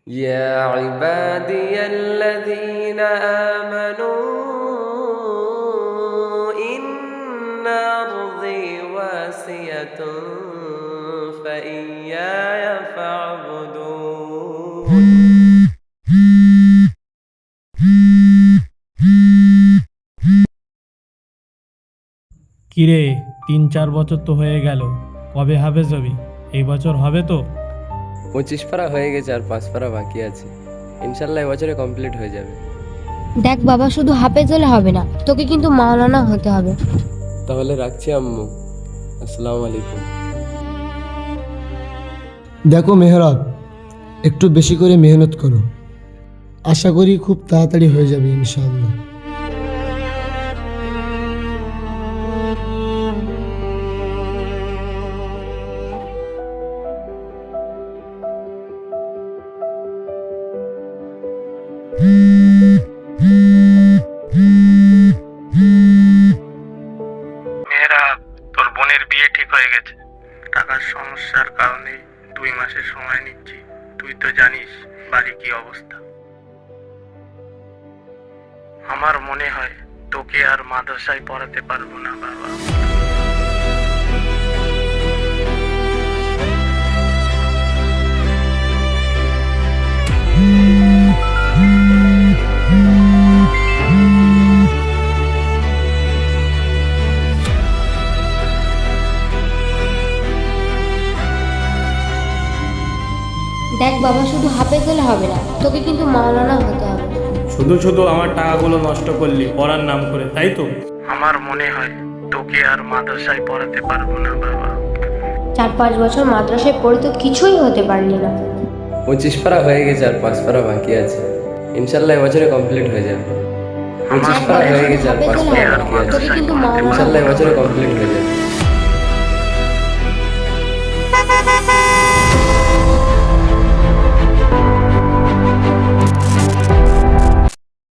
يا عبادي الذين آمنوا إن أرضي واسعة فإياي فاعبدون। কিরে, ৩-৪ বছর তো হয়ে গেল, কবে হাফেজ হবি? এই বছর হবে তো? 25 পারা হয়ে গেছে, আর 5 পারা বাকি আছে। ইনশাল্লাহ এবছরে কমপ্লিট হয়ে যাবে। দেখ বাবা, শুধু হাফেজ হলে হবে না, তোকে কিন্তু মাওলানা হতে হবে। তাহলে রাখছি আম্মু, আসসালামু আলাইকুম। দেখো মেহরাব, একটু বেশি করে মেহনত করো, আশা করি খুব তাড়াতাড়ি হয়ে যাবে ইনশাআল্লাহ। মেহরাব, তোর বোনের বিয়ে ঠিক হয়ে গেছে। টাকার সমস্যার কারণে 2 মাসের সময় নিচ্ছি। তুই তো জানিস বাড়ি কি অবস্থা। আমার মনে হয় তোকে আর মাদ্রাসায় পড়াতে পারবো না বাবা। দেখ বাবা, শুধু হাফেজ হলে হবে না, তোকে কিন্তু মাওলানা হতে হবে। শুধু শুধু আমার টাকাগুলো নষ্ট করলি পড়ার নাম করে, তাই তো? আমার মনে হয় তোকে আর মাদ্রাসায় পড়াতে পারবো না বাবা। 4-5 বছর মাদ্রাসায় পড়ে তো কিছুই হতে পারলি না। 25 পারা হয়ে গেছে, আর 5 পারা বাকি আছে। ইনশাল্লাহ এবছরে কমপ্লিট হয়ে যাবে। 25 পারা হয়ে গেছে, আর 5 পারা বাকি আছে। তোকে কিন্তু মাওলানা ইনশাল্লাহ এবছরে কমপ্লিট হয়ে যাবে।